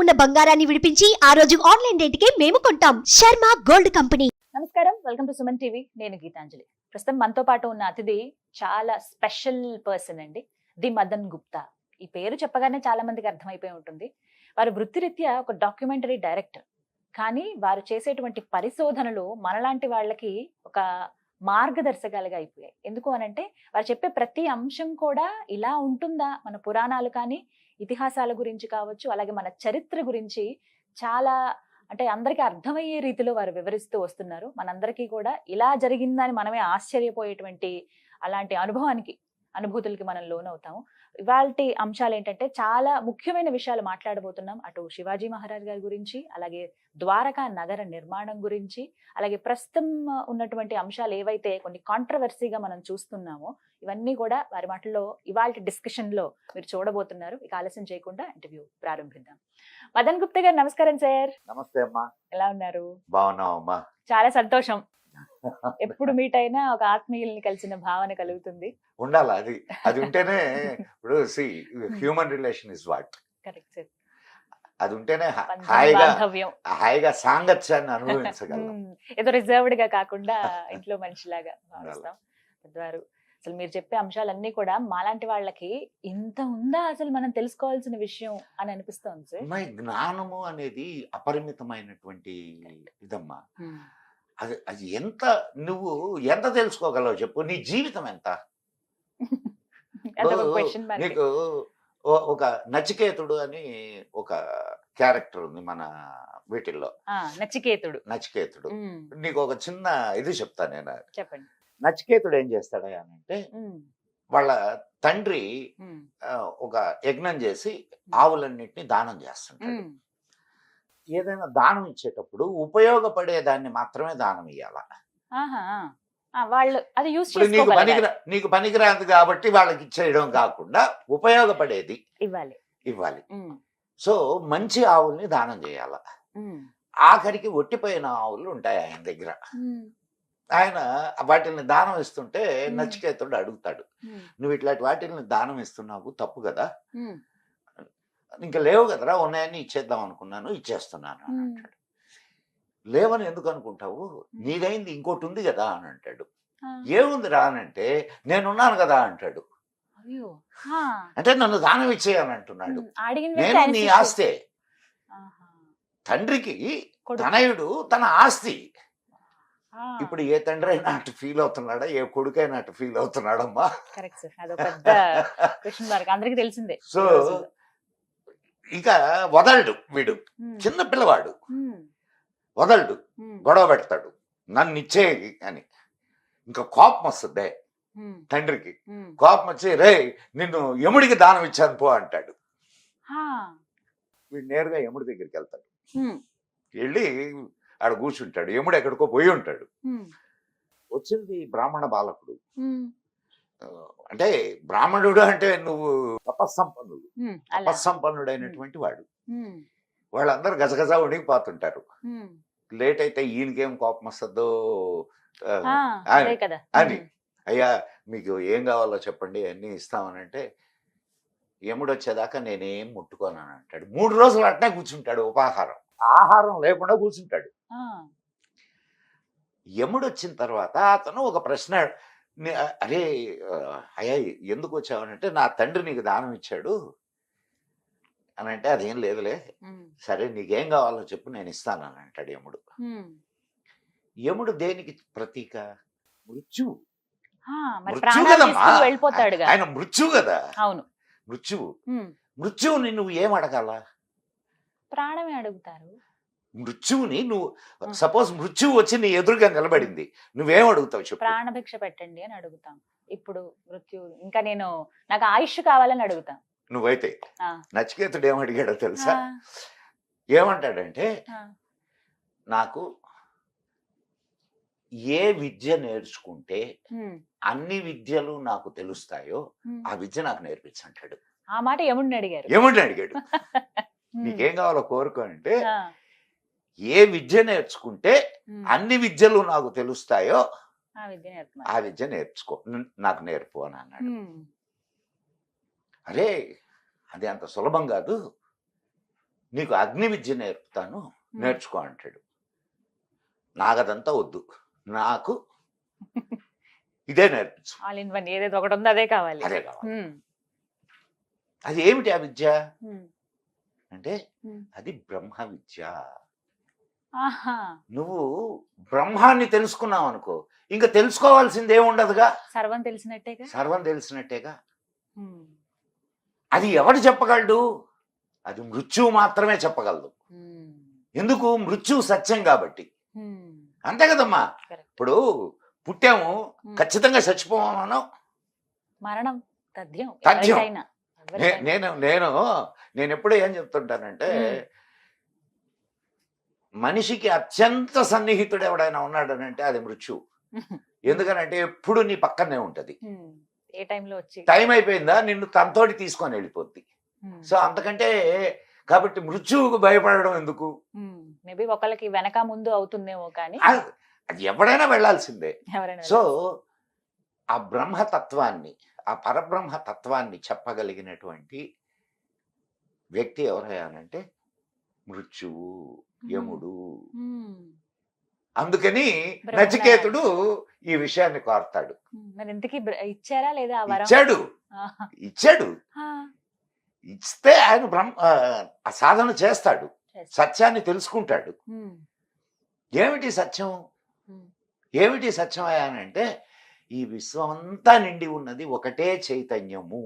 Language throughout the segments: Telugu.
ఉన్న బంగారాన్ని విడిపించి ఆ రోజు ఆన్లైన్ రేటుకే మేము కొంటాం. Sharma gold company. నమస్కారం, వెల్కమ్ టు సుమన్ టీవీ. నేను గీతాంజలి. ప్రస్తుతం మనతో పాటు ఉన్న అతిథి చాలా స్పెషల్ పర్సన్ అండి, ది మదన్ గుప్తా. ఈ పేరు చెప్పగానే చాలా మందికి అర్థమైపోయి ఉంటుంది. వారు వృత్తిరీత్యా ఒక డాక్యుమెంటరీ డైరెక్టర్, కానీ వారు చేసేటువంటి పరిశోధనలు మనలాంటి వాళ్ళకి ఒక మార్గదర్శకాలుగా అయిపోయాయి. ఎందుకు అనంటే వారు చెప్పే ప్రతి అంశం కూడా ఇలా ఉంటుందా, మన పురాణాలు కానీ ఇతిహాసాల గురించి కావచ్చు, అలాగే మన చరిత్ర గురించి చాలా అంటే అందరికీ అర్థమయ్యే రీతిలో వారు వివరిస్తూ వస్తున్నారు. మనందరికీ కూడా ఇలా జరిగిందని మనమే ఆశ్చర్యపోయేటువంటి అలాంటి అనుభూతులకి మనం లోనవుతాము. ఇవాల్టి అంశాలు ఏంటంటే చాలా ముఖ్యమైన విషయాలు మాట్లాడబోతున్నాం. అటు శివాజీ మహారాజ్ గారి గురించి, అలాగే ద్వారకా నగర నిర్మాణం గురించి, అలాగే ప్రస్తుతం ఉన్నటువంటి అంశాలు ఏవైతే కొన్ని కాంట్రవర్సీగా మనం చూస్తున్నామో ఇవన్నీ కూడా వారి మాటల్లో ఇవాల్టి డిస్కషన్ లో మీరు చూడబోతున్నారు. ఇక ఆలస్యం చేయకుండా ఇంటర్వ్యూ ప్రారంభిద్దాం. మదన్ గుప్తా గారు నమస్కారం సార్. నమస్తే అమ్మా. ఎలా ఉన్నారు? బాగున్నావమ్మా. చాలా సంతోషం. ఎప్పుడు మీట్ అయినా ఒక ఆత్మీయుల్ని కలిసిన భావన కలుగుతుంది. ఉండాలి, అది ఉంటేనే ఇప్పుడు human relation is what. Correct sir. అది ఉంటేనే బాంధవ్యం, హాయిగా సాంగత్యాన్ని అనుభవించగలం. ఏదో రిజర్వ్డ్ గా కాకుండా ఇంట్లో మనిషిలాగా భావిస్తాం. పెద్దవారు అసలు మీరు చెప్పే అంశాలన్నీ కూడా మాలాంటి వాళ్ళకి ఇంత ఉందా అసలు మనం తెలుసుకోవాల్సిన విషయం అని అనిపిస్తోంది సార్. జ్ఞానము అనేది అపరిమితమైనటువంటి ఇదమ్మా. అది నువ్వు ఎంత తెలుసుకోగలవు చెప్పు. నీ జీవితం ఎంత? నీకు ఒక నచికేతుడు అని ఒక క్యారెక్టర్ ఉంది మన వీటిల్లో. నచికేతుడు నీకు ఒక చిన్న ఇది చెప్తా నేను. చెప్పండి. నచికేతుడు ఏం చేస్తాడా అంటే, వాళ్ళ తండ్రి ఒక యజ్ఞం చేసి ఆవులన్నిటిని దానం చేస్తుంటాడు. ఏదైనా దానం ఇచ్చేటప్పుడు ఉపయోగపడే దాన్ని మాత్రమే దానం ఇవ్వాల. నీకు పనికిరాదు కాబట్టి వాళ్ళకి ఇచ్చేయడం కాకుండా ఉపయోగపడేది ఇవ్వాలి. సో మంచి ఆవుల్ని దానం చేయాల. ఆఖరికి ఒట్టిపోయిన ఆవులు ఉంటాయి ఆయన దగ్గర. ఆయన వాటిని దానం ఇస్తుంటే నచికేతుడు అడుగుతాడు, నువ్వు ఇట్లాంటి వాటిని దానం ఇస్తున్నావు, తప్పు కదా, ఇంకా లేవు కదరా, ఉన్నాయని ఇచ్చేద్దాం అనుకున్నాను, ఇచ్చేస్తున్నాను అని అంటాడు. లేవని ఎందుకు అనుకుంటావు, నీదైంది ఇంకోటి ఉంది కదా అని అంటాడు. ఏముంది రా అని అంటే, నేనున్నాను కదా అంటాడు. అంటే నన్ను దానం ఇచ్చేయని అంటున్నాడు. నేను నీ ఆస్తే. తండ్రికి తనయుడు తన ఆస్తి. ఇప్పుడు ఏ తండ్రి అయినా అటు ఫీల్ అవుతున్నాడా, ఏ కొడుకైనా అటు ఫీల్ అవుతున్నాడమ్మా. సో ఇక వదలడు వీడు, చిన్న పిల్లవాడు వదలడు, గొడవ పెడతాడు, నన్ను ఇచ్చేయి అని. ఇంకా కోపం వస్తుంది తండ్రికి. కోపం వచ్చి, రే నిన్ను యముడికి దానం ఇచ్చాను పో అంటాడు. వీడు నేరుగా యముడి దగ్గరికి వెళ్తాడు. వెళ్ళి ఆడ కూర్చుంటాడు. యముడు ఎక్కడికో పోయి ఉంటాడు. వచ్చింది బ్రాహ్మణ బాలకుడు. అంటే బ్రాహ్మణుడు అంటే నువ్వు తపస్సంపన్నుడైనటువంటి వాడు. వాళ్ళందరూ గజగజ ఉడికిపోతుంటారు. లేట్ అయితే ఈయనకేం కోపం వస్తుందో అని, అయ్యా మీకు ఏం కావాలో చెప్పండి అన్ని ఇస్తామనంటే, యముడు వచ్చేదాకా నేనేం ముట్టుకోను అని అంటాడు. 3 రోజులు అట్నే కూర్చుంటాడు, ఉపాహారం ఆహారం లేకుండా కూర్చుంటాడు. యముడు వచ్చిన తర్వాత అతను ఒక ప్రశ్న, అరే అయ్యా ఎందుకు వచ్చావనంటే, నా తండ్రి నీకు దానం ఇచ్చాడు అని అంటే, అదేం లేదులే, సరే నీకేం కావాలో చెప్పు నేను ఇస్తాను అని అంటాడు యముడు. యముడు దేనికి ప్రతీక? మృత్యువు. ఆయన మృత్యువు కదా. మృత్యువుని నువ్వు ఏం అడగాల? ప్రాణమే అడుగుతారు. మృత్యువుని నువ్వు సపోజ్ మృత్యువు వచ్చి నీ ఎదురుగా నిలబడింది, నువ్వేం అడుగుతావు చెప్పు? ప్రాణభిక్ష పెట్టండి అని అడుగుతాం. ఇప్పుడు మృత్యువు ఇంకా నాకు ఆయుష్ కావాలని అడుగుతాం. నువ్వైతే నచికేతుడు ఏమడిగాడో తెలుసా? ఏమంటాడంటే, నాకు ఏ విద్య నేర్చుకుంటే అన్ని విద్యలు నాకు తెలుస్తాయో ఆ విద్య నాకు నేర్పించంటాడు. ఆ మాట యముడిని అడిగాడు. నీకేం కావాలో కోరుకో అంటే, ఏ విద్య నేర్చుకుంటే అన్ని విద్యలు నాకు తెలుస్తాయో ఆ విద్య నేర్చుకో, నాకు నేర్పు అని అన్నాడు. అరే అది అంత సులభం కాదు, నీకు అగ్ని విద్య నేర్పుతాను, నేర్చుకో అంటాడు. నాకదంతా వద్దు, నాకు ఇదే నేర్పించు. ఆల్ ఇన్ వన్, ఏదైతే ఒకటి ఉందో అదే కావాలి. అదే కావాలి. అది ఏమిటి ఆ విద్య అంటే అది బ్రహ్మ విద్య. నువ్వు బ్రహ్మాన్ని తెలుసుకున్నావు అనుకో, ఇంకా తెలుసుకోవాల్సింది ఏముండదుగా. సర్వం తెలిసినట్టేగా. సర్వం తెలిసినట్టేగా. అది ఎవడు చెప్పగలడు? అది మృత్యువు మాత్రమే చెప్పగలదు. ఎందుకు? మృత్యువు సత్యం కాబట్టి. అంతే కదమ్మా. ఇప్పుడు పుట్టాము, ఖచ్చితంగా చచ్చిపోమనం. మరణం తథ్యం. నేను ఎప్పుడు ఏం చెప్తుంటానంటే, మనిషికి అత్యంత సన్నిహితుడు ఎవడైనా ఉన్నాడనంటే అది మృత్యువు. ఎందుకనంటే ఎప్పుడు నీ పక్కనే ఉంటది. ఏ టైంలో వచ్చి టైం అయిపోయిందా నిన్ను తనతోటి తీసుకొని వెళ్ళిపోద్ది. సో అంతకంటే కాబట్టి మృత్యువుకు భయపడడం ఎందుకు? మేబీ ఒకళ్ళకి వెనక ముందు అవుతుందేమో, కానీ అది ఎవడైనా వెళ్లాల్సిందే. సో ఆ బ్రహ్మతత్వాన్ని, ఆ పరబ్రహ్మ తత్వాన్ని చెప్పగలిగినటువంటి వ్యక్తి ఎవరయ్యానంటే మృత్యువు, యముడు. అందుకని నచికేతుడు ఈ విషయాన్ని కోరతాడు. ఇచ్చారా లేదా? ఇచ్చాడు. ఇస్తే ఆయన ఆ సాధన చేస్తాడు, సత్యాన్ని తెలుసుకుంటాడు. ఏమిటి సత్యం? ఏమిటి సత్యం అయ్యానంటే ఈ విశ్వమంతా నిండి ఉన్నది ఒకటే చైతన్యము.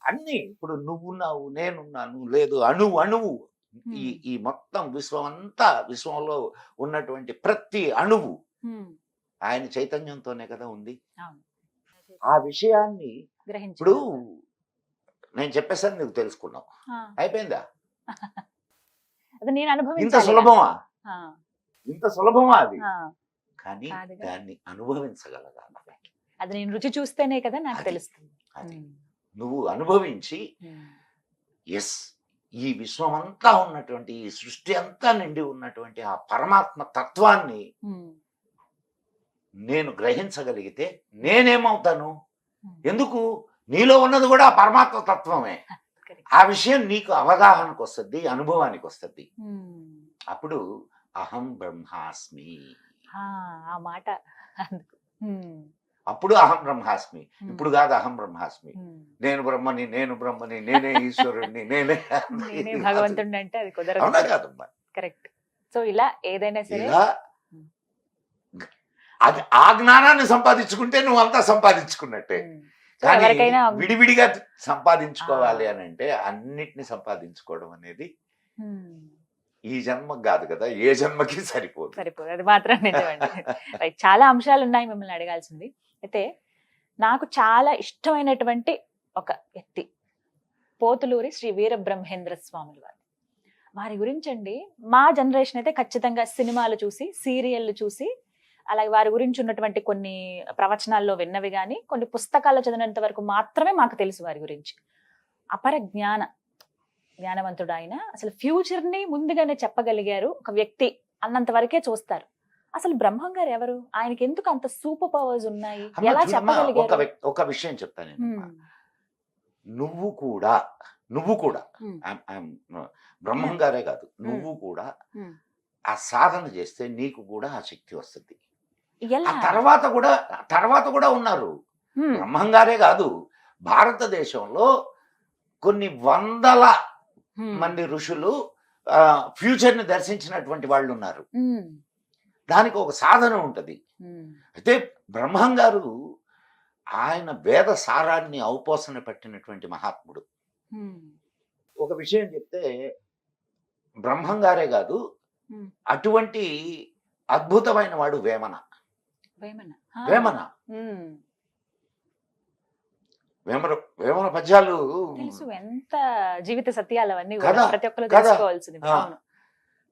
అన్ని ఇప్పుడు నువ్వున్నావు, నేనున్నాను, లేదు అణువు ఈ మొత్తం విశ్వంలో ఉన్నటువంటి ప్రతి అణువు ఆయన చైతన్యంతోనే కదా ఉంది. ఆ విషయాన్ని ఇప్పుడు నేను చెప్పేసాను, నువ్వు తెలుసుకున్నావు, అయిపోయిందా? ఇంత సులభమా? ఇంత సులభమా అది? కానీ దాన్ని అనుభవించగలగాలి. అది నేను రుచి చూస్తేనే కదా నాకు తెలుస్తుంది. అది నువ్వు అనుభవించి, ఎస్ ఈ విశ్వమంతా ఉన్నటువంటి, ఈ సృష్టి అంతా నిండి ఉన్నటువంటి ఆ పరమాత్మ తత్వాన్ని నేను గ్రహించగలిగితే నేనేమవుతాను? ఎందుకు? నీలో ఉన్నది కూడా ఆ పరమాత్మ తత్వమే. ఆ విషయం నీకు అవగాహనకు వస్తుంది, అనుభవానికి వస్తుంది. అప్పుడు అహం బ్రహ్మాస్మి. ఆ మాట అప్పుడు అహం బ్రహ్మాస్మి. ఇప్పుడు కాదు అహం బ్రహ్మాస్మి, నేను బ్రహ్మని, నేనే ఈశ్వరుణ్ణి, నేనే భగవంతుడిని అంటే అది కుదరదు. అవునా కాదమ్మా? కరెక్ట్. సో ఇలా ఏదైనా సరే అది ఆ జ్ఞానాన్ని సంపాదించుకుంటే నువ్వు అంతా సంపాదించుకున్నట్టే. కానీ విడివిడిగా సంపాదించుకోవాలి అని అంటే అన్నిటిని సంపాదించుకోవడం అనేది ఈ జన్మకు కాదు కదా, ఏ జన్మకి సరిపోదు. అది మాత్రం నిజమండి. చాలా అంశాలు ఉన్నాయి మిమ్మల్ని అడగాల్సింది. అయితే నాకు చాలా ఇష్టమైనటువంటి ఒక వ్యక్తి పోతులూరి శ్రీ వీరబ్రహ్మేంద్ర స్వాములు వారు. వారి గురించి అండి మా జనరేషన్ అయితే ఖచ్చితంగా సినిమాలు చూసి, సీరియళ్ళు చూసి, అలాగే వారి గురించి ఉన్నటువంటి కొన్ని ప్రవచనాల్లో విన్నవి కానీ, కొన్ని పుస్తకాల్లో చదివినంత వరకు మాత్రమే మాకు తెలుసు వారి గురించి. అపర జ్ఞానవంతుడు ఆయన. అసలు ఫ్యూచర్ ని ముందుగానే చెప్పగలిగారు ఒక వ్యక్తి అన్నంత వరకే చూస్తారు. అసలు బ్రహ్మం గారు ఎవరు? ఆయనకి ఎందుకు అంత సూపర్ పవర్స్ ఉన్నాయి? ఎలా చెప్పగలిగారు? ఒక విషయం చెప్తాను. నువ్వు కూడా బ్రహ్మం గారే కాదు, నువ్వు కూడా ఆ సాధన చేస్తే నీకు కూడా ఆ శక్తి వస్తుంది. ఆ తర్వాత కూడా ఉన్నారు. బ్రహ్మం గారే కాదు, భారతదేశంలో కొన్ని వందల మంది ఋషులు ఫ్యూచర్ ని దర్శించినటువంటి వాళ్ళు ఉన్నారు. దానికి ఒక సాధన ఉంటది. అయితే బ్రహ్మం గారు ఆయన వేద సారాన్ని ఔపోసన పెట్టినటువంటి మహాత్ముడు. ఒక విషయం చెప్తే, బ్రహ్మం గారే కాదు, అటువంటి అద్భుతమైన వాడు వేమన. వేమన పద్యాలు ఎంత జీవిత సత్యాలు అవన్నీ ప్రతి ఒక్కరు తెలుసుకోవాల్సింది.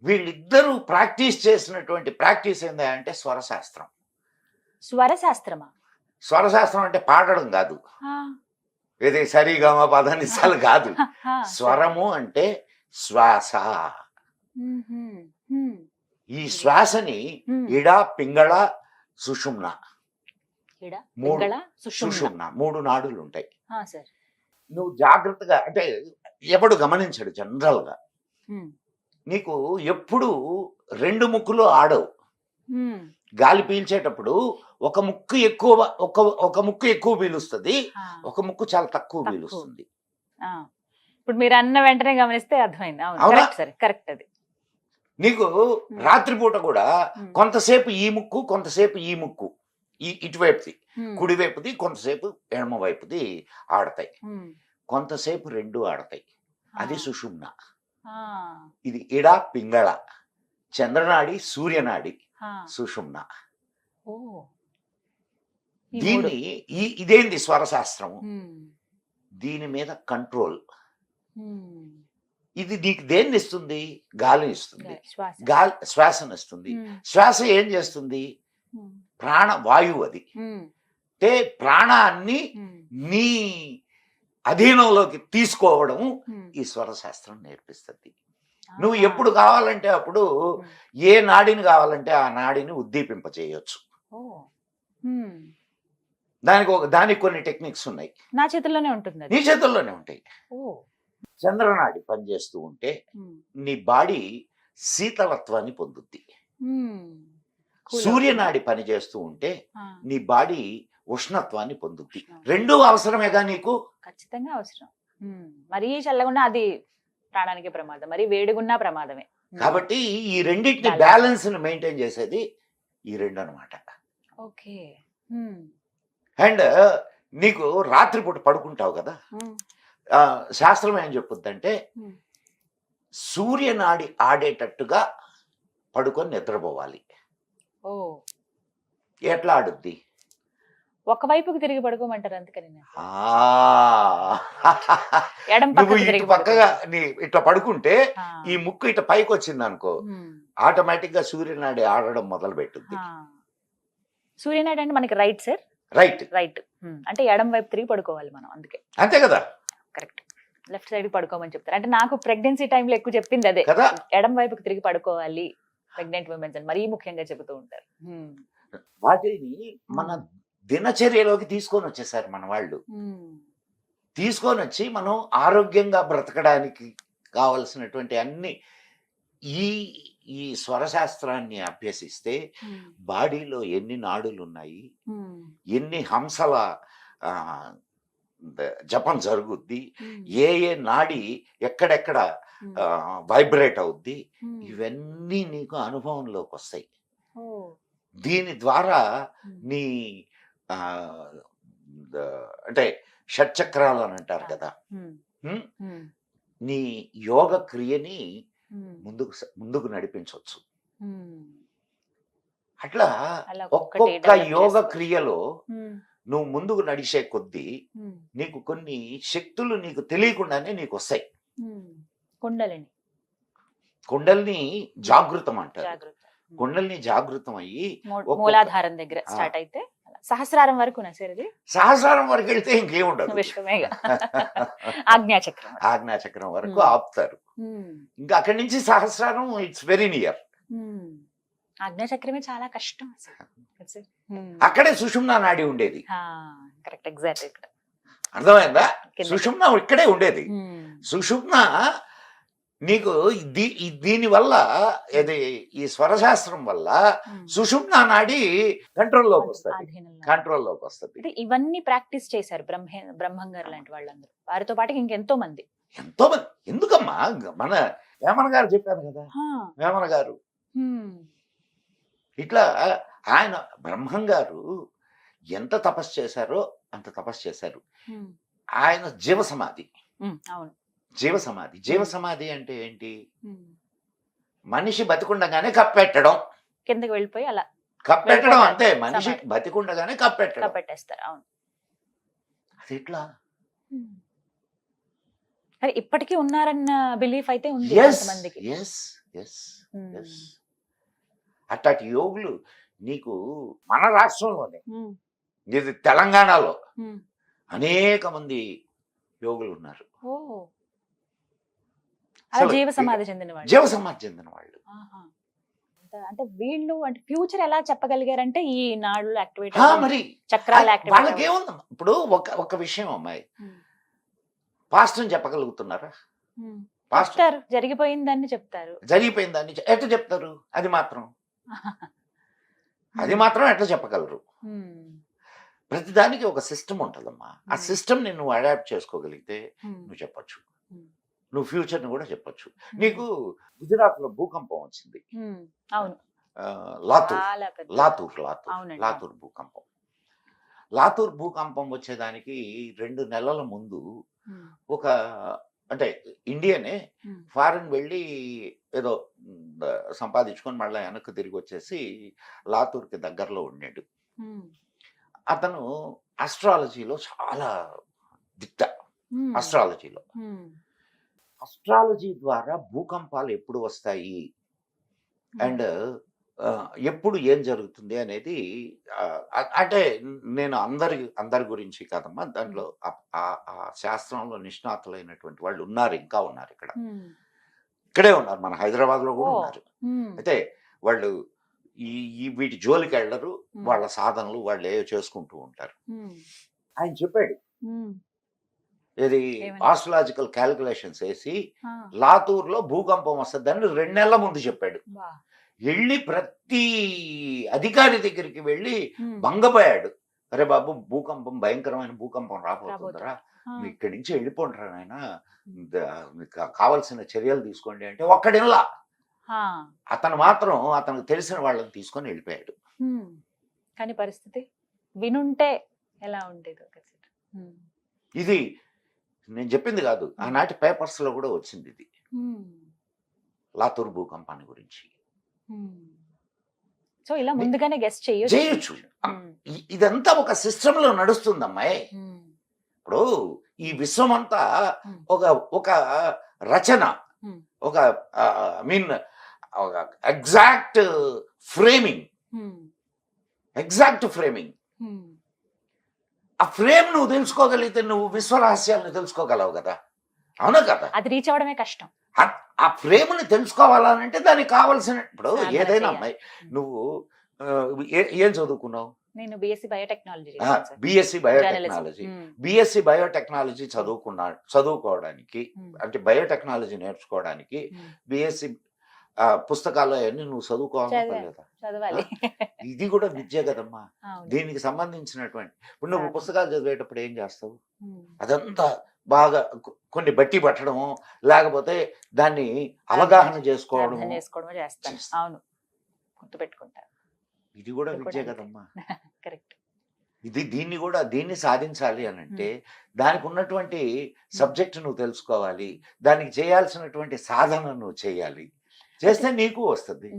వీళ్ళిద్దరూ ప్రాక్టీస్ చేసినటువంటి ప్రాక్టీస్ ఏంటంటే స్వరశాస్త్రం. స్వరశాస్త్రమా? స్వరశాస్త్రం అంటే పాడడం కాదు, ఏదే సరిగమ పదనిసాలు కాదు. స్వరము అంటే శ్వాస. ఈ శ్వాసని ఇడ, పింగళ, సుషుమ్న, సుషుమ్న 3 నాడులు ఉంటాయి. నువ్వు జాగ్రత్తగా అంటే ఎవడు గమనించడు జనరల్ గా ఉమ్, నీకు ఎప్పుడు రెండు ముక్కులు ఆడవు. ఉమ్, గాలి పీల్చేటప్పుడు ఒక ముక్కు ఎక్కువ ఒక ముక్కు ఎక్కువ పీలుస్తుంది, ఆ, ఒక ముక్కు చాలా తక్కువ తక్కువ. పీలుస్తుంది. ఆ. ఇప్పుడు మీరు అన్న వెంటనే గమనిస్తే అర్థమైంది. అవును, అవునా? కరెక్ట్ సరే, కరెక్ట్ అది. నీకు రాత్రిపూట కూడా ఉమ్, కొంతసేపు ఈ ముక్కు కొంతసేపు ఈ ముక్కు ఇటువైపుది ఉమ్, కుడివైపుది కొంతసేపు ఎడమ వైపుది ఆడతాయి, ఉమ్, కొంతసేపు రెండు ఆడతాయి. అది ఆ, సుషుమ్న. ఆ, ఇది ఇడ పింగళ, చంద్రనాడి సూర్యనాడి, ఆ. సుషుమ్న. ఓ, ఈ మూడు. దీన్ని ఇదేంది స్వరశాస్త్రము, ఉమ్, దీని మీద కంట్రోల్. ఉమ్, ఇది నీకు దేన్ని ఇస్తుంది? గాలిని ఇస్తుంది, శ్వాస. గాలి శ్వాసను ఇస్తుంది. ఉమ్, శ్వాస ఏం చేస్తుంది? ఉమ్, ప్రాణ వాయువు. అది ఉమ్, అంటే ప్రాణాన్ని ఉమ్, నీ అధీనంలోకి తీసుకోవడం ఉమ్. ఈ స్వరశాస్త్రం నేర్పిస్తుంది. ఆ. నువ్వు ఎప్పుడు కావాలంటే అప్పుడు ఉమ్. ఏ నాడిని కావాలంటే ఆ నాడిని ఉద్దీపింపజేయొచ్చు. ఓ. ఉమ్. దానికి కొన్ని టెక్నిక్స్ ఉన్నాయి, నా చేతుల్లోనే ఉంటుంది అది. నీ చేతుల్లోనే ఉంటాయి. ఓ. చంద్రనాడి పనిచేస్తూ ఉంటే ఉమ్, నీ బాడీ శీతలత్వాన్ని పొందుద్ది. ఉమ్. Cool సూర్యనాడి పని చేస్తూ ఉంటే ఆ, నీ బాడీ ఉష్ణత్వాన్ని పొందుద్ది. ఉష్ణం. రెండూ అవసరమేగా నీకు. ఖచ్చితంగా అవసరం. ఉమ్, మరీ చల్లగున్నా అది ప్రాణానికి ప్రమాదం, మరి వేడిగున్నా ప్రమాదమే. ఉమ్. కాబట్టి ఈ రెండింటిని Balance. బ్యాలెన్స్ ని మెయింటైన్ చేసేది ఈ రెండు అనమాట. ఓకే. ఉమ్, అండ్ నీకు రాత్రిపూట పడుకుంటావు కదా, ఉమ్, శాస్త్రం ఏం చెప్పుద్దంటే ఉమ్. సూర్యనాడి ఆడేటట్టుగా పడుకొని నిద్రపోవాలి. ఓ, ఎట్లా ఆడుద్ది? ఒకవైపుకి తిరిగి పడుకోమంటారు, అందుకని నేను. ఎడం నువ్వు పక్కకి ఇటు తిరిగి పక్కగా పడుకోమంటారు. ఇట్లా పడుకుంటే ఆ, ఈ ముక్కు ఇట్లా పైకి వచ్చింది అనుకో, ఉమ్, ఆటోమేటిక్ గా సూర్యనాడి ఆడడం మొదలు పెట్టుద్ది. ఆ. సూర్యనాడు అంటే మనకి రైట్ సార్, రైట్, రైట్. అంటే ఎడం వైపు తిరిగి పడుకోవాలి మనం, అందుకే. అంతే కదా కరెక్ట్. లెఫ్ట్ సైడ్ పడుకోమని చెప్తారు. అంటే నాకు ప్రెగ్నెన్సీ టైంలో ఎక్కువ చెప్పింది అదే, కదా. ఎడం వైపుకి తిరిగి పడుకోవాలి ప్రెగ్నెంట్ ఉమెన్స్ అని మరీ ముఖ్యంగా చెబుతూ ఉంటారు. వాటిని మన దినచర్యలోకి తీసుకొని వచ్చేసారు మన వాళ్ళు. తీసుకొని వచ్చి మనం ఆరోగ్యంగా బ్రతకడానికి కావలసినటువంటి అన్ని ఈ ఈ స్వరశాస్త్రాన్ని అభ్యసిస్తే బాడీలో ఎన్ని నాడులు ఉన్నాయి, ఎన్ని హంసల ఆ, జపం జరుగుద్ది, ఏ ఏ నాడి ఎక్కడెక్కడ వైబ్రేట్ అవుద్ది, ఇవన్నీ నీకు అనుభవంలోకి వస్తాయి. దీని ద్వారా నీ ఆ, అంటే షట్చక్రాలు అని అంటారు కదా, నీ యోగ క్రియని ముందుకు నడిపించవచ్చు. అట్లా అలా ఒక్కొక్క develop యోగ చేసుకోవచ్చు. క్రియలో నువ్వు ముందుకు నడిచే కొద్దీ నీకు కొన్ని శక్తులు నీకు తెలియకుండానే నీకు వస్తాయి. కుండలిని కుండల్ని జాగృతం అంటారు. జాగ్రత్త. కుండల్ని జాగృతం అయ్యి ఒక్కొక్క- మూలాధారం దగ్గర స్టార్ట్ అయితే అలా సహస్రారం వరకు సార్ ఇది సహస్రారం వరకు వెళ్తే ఇంకేముండదు. విశ్వమేగా. ఆజ్ఞాచక్రం. ఆజ్ఞాచక్రం వరకు ఆపుతారు. ఉమ్. ఇంకా అక్కడి నుంచి సహస్రారం ఇట్స్ వెరీ నియర్. ఉమ్. ఆజ్ఞాచక్రమే చాలా కష్టం అసలు. అక్కడే సుషుమ్నా నాడి ఉండేది. కరెక్ట్, ఎగ్జాక్ట్ ఇక్కడ. అర్థమైందా? కింద. సుషుమ్నా ఇక్కడే ఉండేది. సుషుమ్నా నీకు దీని వల్ల ఈ స్వరశాస్త్రం వల్ల సుషుమ్నా నాడి కంట్రోల్లోకి వస్తుంది. కంట్రోల్లోకి వస్తుంది. అంటే ఇవన్నీ ప్రాక్టీస్ చేశారు బ్రహ్మం గారు లాంటి వాళ్ళందరూ, వారితో పాటు ఇంకెంతో మంది. ఎంతో మంది. ఎందుకమ్మా, మన వేమన గారు చెప్పారు కదా, వేమన గారు ఇట్లా ఆయన బ్రహ్మం గారు ఎంత తపస్సు చేశారో అంత తపస్సు చేశారు. ఆయన జీవ సమాధి. అవును, జీవ సమాధి. జీవ సమాధి అంటే ఏంటి? మనిషి బతికుండగానే కప్పెట్టడం, కిందకి వెళ్ళిపోయి అలా కప్పెట్టడం అంతే. మనిషి సమాధి. బతికుండగానే కప్పెట్టడం. పెట్టేస్తారు. అవును. అది ఎట్లా? మరి ఇప్పటికీ ఉన్నారన్న బిలీఫ్ అయితే ఉంది Yes, కొంతమందికి. yes, yes, yes. అట్లాంటి యోగులు నీకు మన రాష్ట్రంలోనే, ఇది తెలంగాణలో అనేక మంది యోగులు ఉన్నారు. అలా జీవ సమాధి చెందిన వాళ్ళు. జీవ సమాధి చెందిన వాళ్ళు. అంటే వీళ్ళు అంటే ఫ్యూచర్ ఎలా చెప్పగలిగారంటే ఈ నాడులు యాక్టివేట్, మరి చక్రాలు యాక్టివేట్. వాళ్ళకి ఏముంది ఇప్పుడు ఒక విషయం అమ్మాయి, పాస్ట్ అని చెప్పగలుగుతున్నారా? పాస్ట్ చెప్తారు, జరిగిపోయిన దాన్ని చెప్తారు. జరిగిపోయిన దాన్ని ఎట్లా చెప్తారు? అది మాత్రం ఎట్లా చెప్పగలరు? ప్రతిదానికి ఒక సిస్టమ్ ఉంటుందమ్మా. ఆ సిస్టమ్ ని నువ్వు అడాప్ట్ చేసుకోగలిగితే నువ్వు చెప్పొచ్చు. నువ్వు ఫ్యూచర్ ని కూడా చెప్పొచ్చు. నీకు గుజరాత్ లో భూకంపం వచ్చింది. అవును, లాతూర్ భూకంపం. లాతూర్ భూకంపం వచ్చేదానికి 2 నెలల ముందు ఒక అంటే ఇండియనే ఫారెన్ వెళ్ళి ఏదో సంపాదించుకొని మళ్ళీ వెనక్కి తిరిగి వచ్చేసి లాతూర్కి దగ్గరలో ఉన్నాడు. అతను అస్ట్రాలజీలో చాలా దిట్ట. అస్ట్రాలజీ ద్వారా భూకంపాలు ఎప్పుడు వస్తాయి అండ్ ఎప్పుడు ఏం జరుగుతుంది అనేది అంటే నేను అందరి గురించి కాదమ్మా, దాంట్లో ఆ శాస్త్రంలో నిష్ణాతులైనటువంటి వాళ్ళు ఇంకా ఉన్నారు ఇక్కడే ఉన్నారు, మన హైదరాబాద్ లో కూడా ఉన్నారు. అయితే వాళ్ళు ఈ వీటి జోలికి వెళ్ళరు, వాళ్ళ సాధనలు వాళ్ళు ఏవో చేసుకుంటూ ఉంటారు. ఆయన చెప్పాడు ఇది ఆస్ట్రాలజికల్ క్యాలిక్యులేషన్స్ వేసి లాతూర్ లో భూకంపం వస్తుందని 2 నెలల ముందు చెప్పాడు. వెళ్ళి ప్రతి అధికారి దగ్గరికి వెళ్ళి భంగపోయాడు. అరే బాబు, భయంకరమైన భూకంపం రాబోతుందరా, మీరు ఇక్కడి నుంచి వెళ్ళిపోంటారా నాయన, మీకు కావాల్సిన చర్యలు తీసుకోండి అంటే ఒక్కడిలా. అతను మాత్రం అతనికి తెలిసిన వాళ్ళని తీసుకొని వెళ్ళిపోయాడు. కానీ పరిస్థితి వినుంటే ఎలా ఉండేది? ఇది నేను చెప్పింది కాదు, ఆనాటి పేపర్స్ లో కూడా వచ్చింది ఇది, లాతూర్ భూకంపాన్ని గురించి. సో ఇలా ముందుగానే గెస్ట్ చేయొచ్చు. ఇదంతా ఒక సిస్టమ్ లో నడుస్తుందమ్మాయి. ఇప్పుడు ఈ విశ్వం అంతా ఒక రచన, ఒక మీన్ ఎగ్జాక్ట్ ఫ్రేమింగ్. ఆ ఫ్రేమ్ నువ్వు తెలుసుకోగలిగితే నువ్వు విశ్వ రహస్యాలను తెలుసుకోగలవు కదా, అవునా కదా? అది రీచ్ అవడమే కష్టం. ఆ ఫ్రేమ్ ని తెలుసుకోవాలంటే దానికి కావాల్సిన, ఇప్పుడు ఏదైనా అమ్మాయి నువ్వు ఏం చదువుకున్నావు? నేను బిఎస్సి బయోటెక్నాలజీ. బిఎస్సి బయోటెక్నాలజీ చదువుకోవడానికి అంటే బయోటెక్నాలజీ నేర్చుకోవడానికి బిఎస్సి పుస్తకాలు అవన్నీ నువ్వు చదువుకోవాలి. ఇది కూడా విద్య కదమ్మా. దీనికి సంబంధించినటువంటి ఇప్పుడు నువ్వు పుస్తకాలు చదివేటప్పుడు ఏం చేస్తావు? అదంతా బాగా కొన్ని బట్టి పట్టడము, లేకపోతే దాన్ని అవగాహన చేసుకోవడం చేస్తాను. అవును, గుర్తుపెట్టుకుంటాను. ఇది కూడా విద్య కదమ్మా. కరెక్ట్. దీన్ని సాధించాలి అని అంటే దానికి ఉన్నటువంటి సబ్జెక్ట్ నువ్వు తెలుసుకోవాలి, దానికి చేయాల్సినటువంటి సాధన నువ్వు చేయాలి, చేస్తే నీకు వస్తుంది.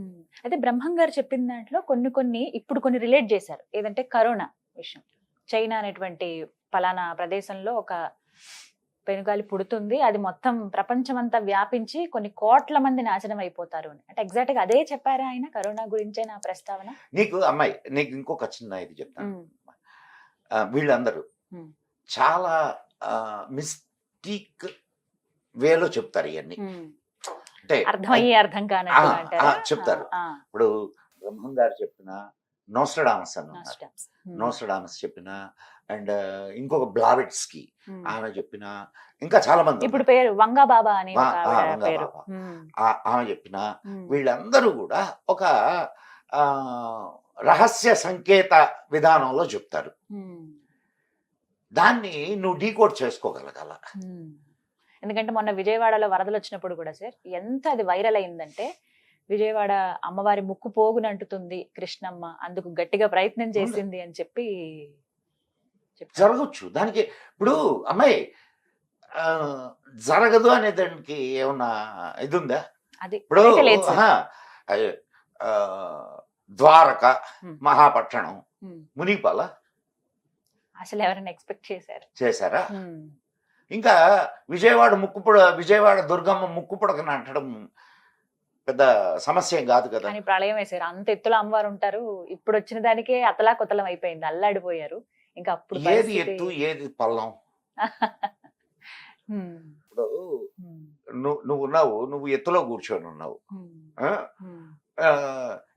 అయితే బ్రహ్మం గారు చెప్పిన దాంట్లో కొన్ని ఇప్పుడు కొన్ని రిలేట్ చేశారు. ఏదంటే కరోనా విషయం. చైనా అనేటువంటి పలానా ప్రదేశంలో ఒక పెనుగాలి పుడుతుంది, అది మొత్తం ప్రపంచమంతా వ్యాపించి కొన్ని కోట్ల మంది నాశనం అయిపోతారు అని. అంటే ఎగ్జాక్ట్ గా అదే చెప్పారా ఆయన? కరోనా గురించే నా ప్రస్తావన. నీకు ఇంకొక చిన్న ఇది చెప్తాను. వీళ్ళందరూ చాలా మిస్టిక్ వేలో చెప్తారు ఇవన్నీ. అంటే అర్థమయ్యే అర్థం కానట్టు చెప్తారు. ఇప్పుడు బ్రహ్మం గారు చెప్పిన నోస్ట్రడామస్ అన్నారు, నోస్ట్రడామస్ చెప్పిన, అండ్ ఇంకొక బ్లావెట్స్కి ఆమె చెప్పిన, ఇంకా చాలా మంది ఇప్పుడు పేరు వంగా బాబా అని ఆమె చెప్పిన, వీళ్ళందరూ కూడా ఒక రహస్య సంకేత విధానంలో చెప్తారు. దాన్ని నువ్వు డీకోడ్ చేసుకోగలగాల. ఎందుకంటే మొన్న విజయవాడలో వరదలు వచ్చినప్పుడు కూడా సార్ ఎంత అది వైరల్ అయిందంటే, విజయవాడ అమ్మవారి ముక్కు పోగునంటుతుంది కృష్ణమ్మ, అందుకు గట్టిగా ప్రయత్నం చేసింది అని చెప్పి జరగచ్చు. దానికి ఇప్పుడు అమ్మాయి జరగదు అనే దానికి ఏమన్నా ఇది ఉందా? ఇప్పుడు ద్వారక మహాపట్టణం మునిగిపోలా? అసలు ఎవరైనా ఎక్స్పెక్ట్ చేశారా? ఇంకా విజయవాడ దుర్గమ్మ ముక్కుపుడకని అంటడం పెద్ద సమస్య కాదు కదా. కానీ ప్రళయం వేసారు, అంత ఎత్తులో అమ్మవారు ఉంటారు. ఇప్పుడు వచ్చిన దానికే అతలా కుతలం అయిపోయింది, అల్లాడిపోయారు. ఇంకా అప్పుడు ఏది ఎత్తు ఏది పల్లం? ఇప్పుడు నువ్వు ఎత్తులో కూర్చొని ఉన్నావు,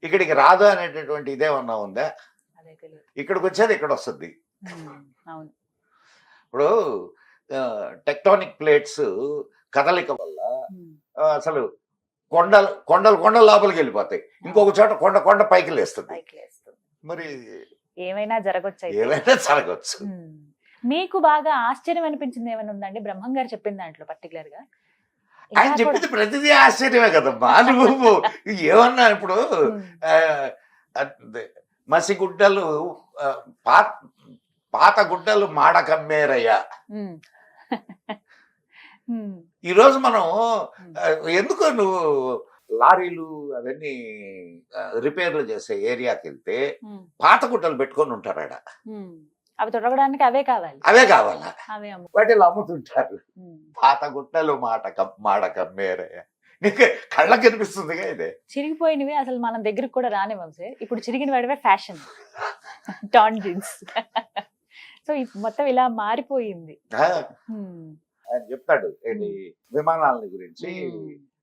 ఇక్కడికి రాదు అనేటటువంటి ఇదేమన్నా ఉందా? ఇక్కడికి వచ్చేది ఇక్కడ వస్తుంది. ఇప్పుడు టెక్టానిక్ ప్లేట్స్ కదలిక వల్ల ఉమ్. అసలు కొండలు లోపలికి వెళ్ళిపోతాయి, ఇంకొక చోట కొండ పైకి లేస్తుంది. పైకి లేస్తుంది. మరి ఏమైనా జరగచ్చు అయితే. ఏమైనా జరగచ్చు. మీకు బాగా ఆశ్చర్యం అనిపించింది ఏమైనా ఉందండి బ్రహ్మం గారు చెప్పిన దాంట్లో పర్టికులర్ గా? ఆయన ఇంకా చెప్పింది కూడా- ప్రతిదీ ఆశ్చర్యమే కదమ్మా. నువ్వు ఏమన్నా ఇప్పుడు ఉమ్, అదే, మసిగుడ్డలు పాత గుడ్డలు మాడ కమ్మేరయ్యా. ఉమ్. ఉమ్, ఈరోజు మనం ఎందుకు నువ్వు లారీలు అవన్నీ రిపేర్లు చేసే ఏరియాకి వెళ్తే ఉమ్, పాత గుడ్డలు పెట్టుకొని ఉంటారు ఆడ. ఉమ్. అవి తొడగడానికి అవే కావాలి, అవే కావాలా, అవే అమ్ము. వాటిలో అమ్ముతుంటారు. ఉమ్. పాత గుడ్డలు మాడ కమ్మేరయ్యా. నీకు కళ్ళకి కనిపిస్తుందిగా ఇదే. చిరిగిపోయినవి అసలు మనం దగ్గరికి కూడా రానివ్వం సార్. ఇప్పుడు చిరిగిన వాడివే ఫ్యాషన్, టాన్ జీన్స్. సో మొత్తం ఇలా మారిపోయింది. ఆ, ఉమ్, ఆయన చెప్తాడు ఏంటి విమానాలని గురించి,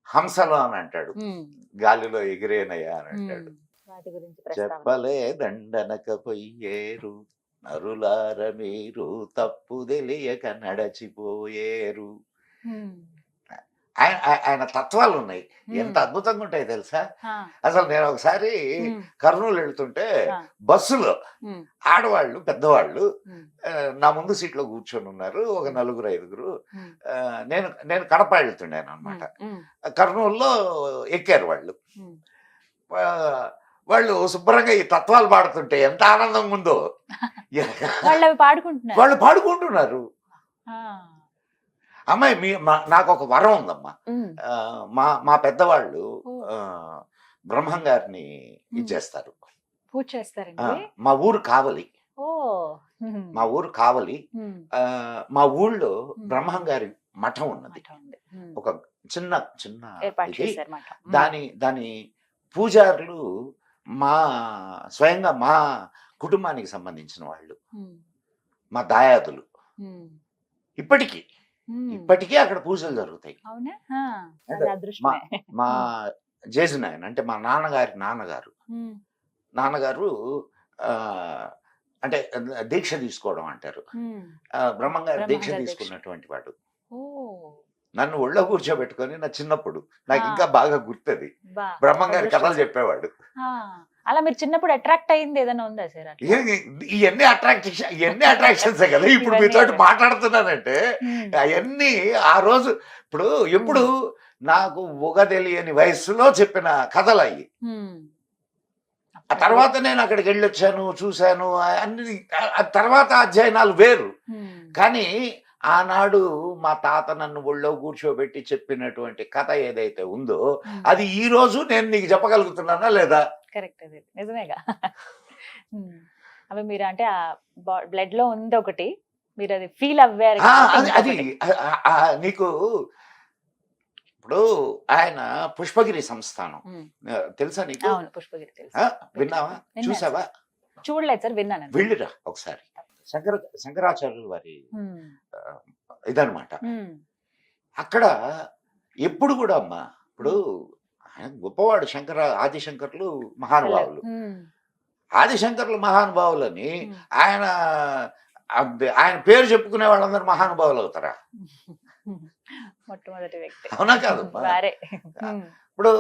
హంసలు అని అంటాడు, ఉమ్, గాలిలో ఎగిరేనయ్యా అని అంటాడు. ఉమ్. వాటి గురించి ప్రస్తావన. చెప్పలే దండనక పొయ్యేరు నరులార మీరు తప్పు తెలియక నడచిపోయేరు. ఉమ్, ఆయన తత్వాలు ఉన్నాయి, ఎంత ఉమ్. అద్భుతంగా ఉంటాయి తెలుసా. ఆ, అసలు నేను ఒకసారి ఉమ్, కర్నూలు వెళ్తుంటే ఆ. బస్సులో ఉమ్, ఆడవాళ్ళు పెద్దవాళ్ళు ఉమ్, నా ముందు సీట్లో కూర్చొని ఉన్నారు, ఒక నలుగురు ఐదుగురు. ఉమ్, నేను కడప వెళ్తుండాను అనమాట. ఉమ్, కర్నూలులో ఎక్కారు వాళ్ళు. ఉమ్. ఆ, వాళ్ళు శుభ్రంగా ఈ తత్వాలు పాడుతుంటే ఎంత ఆనందంగా ఉందో. వాళ్ళు అవి పాడుకుంటున్నారు. వాళ్ళు పాడుకుంటున్నారు. ఆ, అమ్మాయి నాకు ఒక వరం ఉందమ్మా. ఉమ్, మా పెద్దవాళ్ళు బ్రహ్మం గారిని ఇచ్చేస్తారు. పూజ చేస్తారండి. మా ఊరు కావలి, ఓ, ఉమ్, మా ఊరు కావలి. ఉమ్, మా ఊళ్ళో బ్రహ్మం గారి మఠం ఉన్నది, మఠం ఉంది. ఉమ్. ఒక చిన్న చిన్న ఏర్పాటు ఇది. చేశారన్నమాట. దాని పూజారులు స్వయంగా మా కుటుంబానికి సంబంధించిన వాళ్ళు, మా దాయాదులు. ఇప్పటికీ అక్కడ పూజలు జరుగుతాయి. అవునా? అంటే అది అదృష్టమే. మా జేజునాయన అంటే మా నాన్నగారు ఆ, అంటే దీక్ష తీసుకోవడం అంటారు. బ్రహ్మంగారు దీక్ష బ్రహ్మంగారి దీక్ష. తీసుకున్నటువంటి వాడు. ఓ, నన్ను ఒళ్ళో కూర్చోబెట్టుకొని నా చిన్నప్పుడు నాకు ఇంకా బాగా గుర్తది, బా, బ్రహ్మంగారి అదృష్టం కథలు సార్. చెప్పేవాడు. ఆ, అలా మీరు చిన్నప్పుడు అట్రాక్ట్ అయింది ఏదైనా ఉందా సార్ అట్లా? ఇవన్నీ అట్రాక్షన్స్ కదా. ఇప్పుడు ఇవన్నీ మీతో అదే. మాట్లాడుతున్నానంటే ఉమ్, అవన్నీ ఆ రోజు ఎప్పుడు నాకు ఊగ తెలియని వయసులో చెప్పిన కథలు అయ్యి. ఉమ్. ఆ తర్వాత నేను అక్కడికి వెళ్ళొచ్చాను, చూశాను అన్ని. ఆ తర్వాత అధ్యయనాలు వేరు. ఉమ్, కానీ ఆనాడు మా తాత నన్ను ఒళ్ళో కూర్చోబెట్టి చెప్పినటువంటి కథ ఏదైతే ఉందో ఉమ్. అది ఈ రోజు నేను నీకు చెప్పగలుగుతున్నానా లేదా? కరెక్ట్, అది నిజమేగా. ఉమ్. అవి మీరు అంటే ఆ బ్లడ్ లో ఉంది ఒకటి, మీరు అది ఫీల్ అవ్వారు అది నీకు ఇప్పుడు ఆయన పుష్పగిరి సంస్థానం తెలుసా నీకు? అవును, పుష్పగిరి తెలుసు. విన్నావా, విన్నాను. చూసావా? చూడలేదు సార్, విన్నాను. వెళ్ళిరా ఒకసారి. శంకరాచార్యులు వారి ఇదనమాట. అక్కడ ఎప్పుడు కూడా అమ్మా, ఇప్పుడు ఆయన గొప్పవాడు, ఆదిశంకర్లు మహానుభావులు. ఆదిశంకర్లు మహానుభావులని ఆయన పేరు చెప్పుకునే వాళ్ళందరూ మహానుభావులు అవుతారా? మొట్టమొదటి వ్యక్తి. అవునా కాదు? వారే. ఇప్పుడు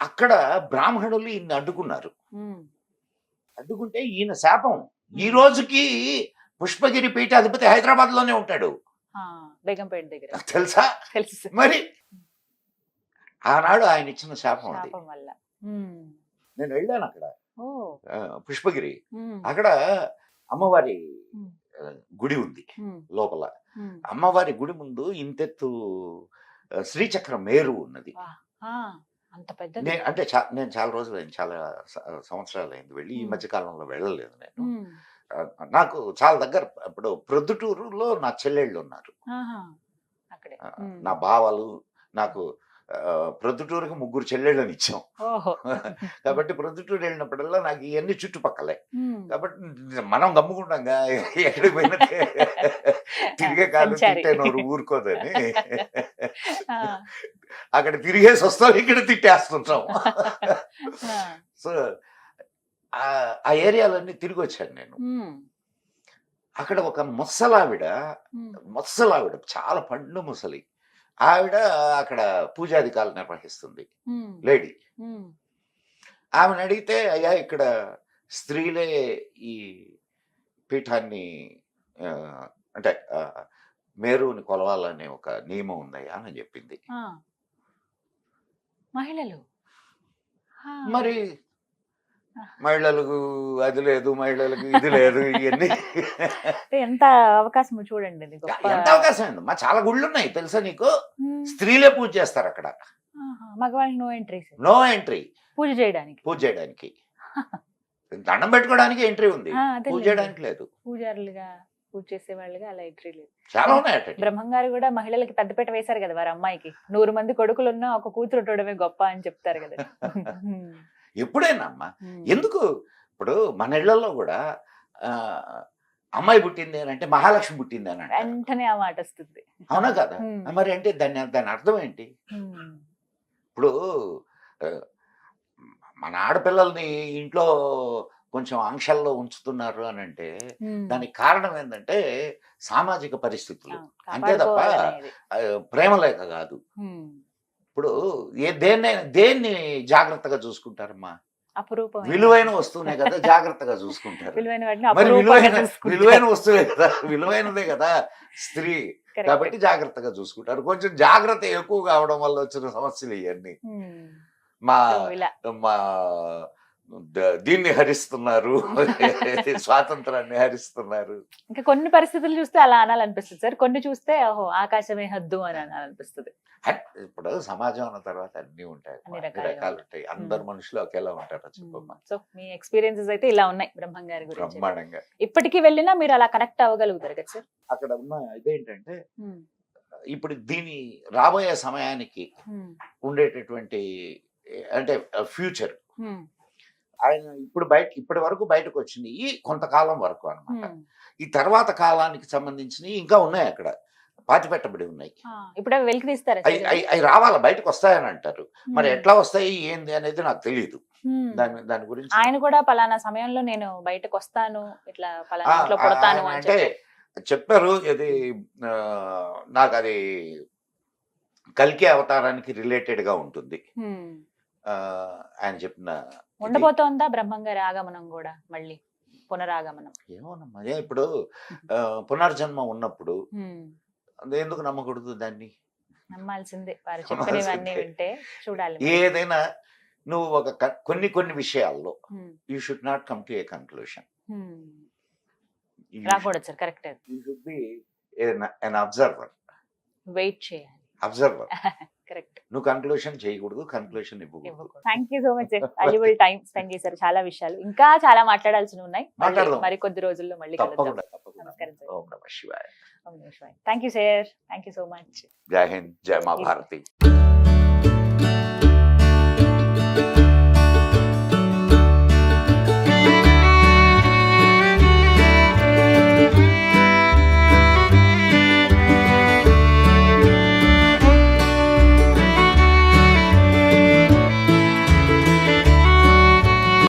అక్కడ బ్రాహ్మణులు ఈయన్ని అడ్డుకున్నారు. అడ్డుకుంటే ఈయన శాపం ఈ రోజుకి పుష్పగిరి పీఠాధిపతి హైదరాబాద్ లోనే ఉంటాడు. బేగంపేట దగ్గర. తెలుసా? తెలుసు. మరి ఆనాడు ఆయన ఇచ్చిన శాపం అది. శాపం వల్ల. నేను వెళ్ళాను అక్కడ ఓ, పుష్పగిరి. అక్కడ అమ్మవారి గుడి ఉంది లోపల. అమ్మవారి గుడి ముందు ఇంతెత్తు శ్రీచక్ర మేరు ఉన్నది. అంత పెద్ద. అంటే నేను చాలా రోజులు అయింది, చాలా సంవత్సరాలు అయింది వెళ్ళి. ఈ మధ్య కాలంలో వెళ్ళలేదు నేను. నాకు చాలా దగ్గర. ఇప్పుడు ప్రొద్దుటూరులో నా చెల్లెళ్ళు ఉన్నారు, అక్కడే నా బావలు. నాకు ప్రొద్దుటూరుకి 3 చెల్లెళ్ళని ఇచ్చాం. కాబట్టి ప్రొద్దుటూరు వెళ్ళినప్పుడల్లా నాకు ఇవన్నీ చుట్టుపక్కలే. కాబట్టి మనం గమ్ముకుంటాంగా, ఎక్కడికి పోయినా తిరిగే కాదు తిట్టే నోరు ఊరుకోదని అక్కడ తిరిగేసి వస్తాం, ఇక్కడ తిట్టేస్తుంటాం. సో ఆ ఏరియాలన్నీ తిరిగి వచ్చాను నేను. అక్కడ ఒక ముసలావిడ చాలా పండు ముసలి ఆవిడ అక్కడ పూజాధికారులు నిర్వహిస్తుంది లేడీ. ఆమెను అడిగితే అయ్యా ఇక్కడ స్త్రీలే ఈ పీఠాన్ని అంటే మేరుని కొలవాలనే ఒక నియమం ఉందయ్యా అని చెప్పింది. మహిళలు మరి మహిళలకు అది లేదు, మహిళలకు ఇది లేదు, ఇవన్నీ ఎంత అవకాశం చూడండి. ఇది గొప్ప ఎంత అవకాశం అండి. మా చాలా గుళ్ళు ఉన్నాయి తెలుసా నీకు, స్త్రీలే పూజ చేస్తారు అక్కడ. మగవాళ్ళు నో ఎంట్రీ. నో ఎంట్రీ పూజ చేయడానికి దండం పెట్టుకోవడానికి ఎంట్రీ ఉంది, పూజ చేయడానికి లేదు. పూజారులుగా పూజ చేసే వాళ్ళుగా అలా ఎంట్రీ లేదు. చాలా ఉన్నాయి. బ్రహ్మంగారు కూడా మహిళలకి పెద్దపీట వేశారు కదా, వారి అమ్మాయికి 100 మంది కొడుకులున్నా ఒక కూతురు ఉండడమే గొప్ప అని చెప్తారు కదా. ఎప్పుడైనా అమ్మా ఎందుకు ఇప్పుడు మన ఇళ్లలో కూడా అమ్మాయి పుట్టింది అని అంటే మహాలక్ష్మి పుట్టింది అని అంటే వెంటనే ఆ మాట వస్తుంది. అవునా కదా? మరి అంటే దాని అర్థం ఏంటి? ఇప్పుడు మన ఆడపిల్లల్ని ఇంట్లో కొంచెం ఆంక్షల్లో ఉంచుతున్నారు అని అంటే దానికి కారణం ఏంటంటే సామాజిక పరిస్థితులు, అంతే తప్ప ప్రేమ లేక కాదు. ఇప్పుడు దేన్ని జాగ్రత్తగా చూసుకుంటారమ్మా? విలువైన వస్తువునే కదా జాగ్రత్తగా చూసుకుంటారు. మరి విలువైన వస్తువే కదా, విలువైనదే కదా స్త్రీ, కాబట్టి జాగ్రత్తగా చూసుకుంటారు. కొంచెం జాగ్రత్త ఎక్కువ కావడం వల్ల వచ్చిన సమస్యలు ఇవన్నీ. మా దీన్ని హరిస్తున్నారు, స్వాతంత్రాన్ని హరిస్తున్నారు. ఇంకా కొన్ని పరిస్థితులు చూస్తే అలా అనాలనిపిస్తుంది సార్, కొన్ని చూస్తే ఓహో ఆకాశమే హద్దు అని అనాలనిపిస్తుంది. ఇప్పుడు సమాజం అన్న తర్వాత అన్ని ఉంటాయి, అన్ని రకాలు ఉంటాయి. అందరు మనుషులు ఒకేలా ఉంటారు చెప్పమ్మా. సో మీ ఎక్స్పీరియన్సెస్ అయితే ఇలా ఉన్నాయి బ్రహ్మం గారి గురించి. బ్రహ్మాండంగా ఇప్పటికీ వెళ్ళినా మీరు అలా కనెక్ట్ అవ్వగలుగుతారు కదా సార్? అక్కడ ఉన్న ఇదేంటంటే ఇప్పుడు దీని రాబోయే సమయానికి ఉండేటటువంటి అంటే ఫ్యూచర్ ఆయన ఇప్పటి వరకు బయటకు వచ్చింది ఈ కొంతకాలం వరకు అన్నమాట. ఈ తర్వాత కాలానికి సంబంధించినవి ఇంకా ఉన్నాయి, అక్కడ పాతి పెట్టబడి ఉన్నాయి. ఇప్పుడు అవి వెలికి తీస్తారా? అవి రావాలా, బయటకు వస్తాయని అంటారు. మరి ఎట్లా వస్తాయి ఏంది అనేది నాకు తెలియదు. దాని గురించి ఆయన కూడా పలానా సమయంలో నేను బయటకు వస్తాను, ఇట్లా పలానా ఇంట్లో పుడతాను అంటే చెప్పారు. ఇది నాకు అది కల్కి అవతారానికి రిలేటెడ్ గా ఉంటుంది ఆయన చెప్పిన. ఉండబోతోందా బ్రహ్మం గారి ఆగమనం కూడా, మళ్ళీ పునరాగమనం? ఏమోనమ్మా, ఇప్పుడు పునర్జన్మ ఉన్నప్పుడు ఎందుకు నమ్మకూడదు? దాన్ని నమ్మాల్సిందే, వారు చెప్పినవన్నీ వింటే చూడాలి. ఏదైనా నువ్వు ఒక కొన్ని విషయాల్లో you should not come to a conclusion. రాకూడదు sir, correct. You should be an observer. Wait చేయాలి, అబ్జర్వర్. కరెక్ట్. నువ్వు కన్క్లూషన్ చేయకూడదు, కన్క్లూషన్ ఇవ్వకూడదు. Thank you so much, valuable time spend చేశారు. చాలా విషయాలు ఇంకా చాలా మాట్లాడాల్సి ఉన్నాయి, మరి కొద్ది రోజుల్లో మళ్ళీ కలుద్దాం. నమస్కారం సార్. ఓం నమః శివాయ. Thank you sir, thank you so much. జై హింద్, జై మా భారతి.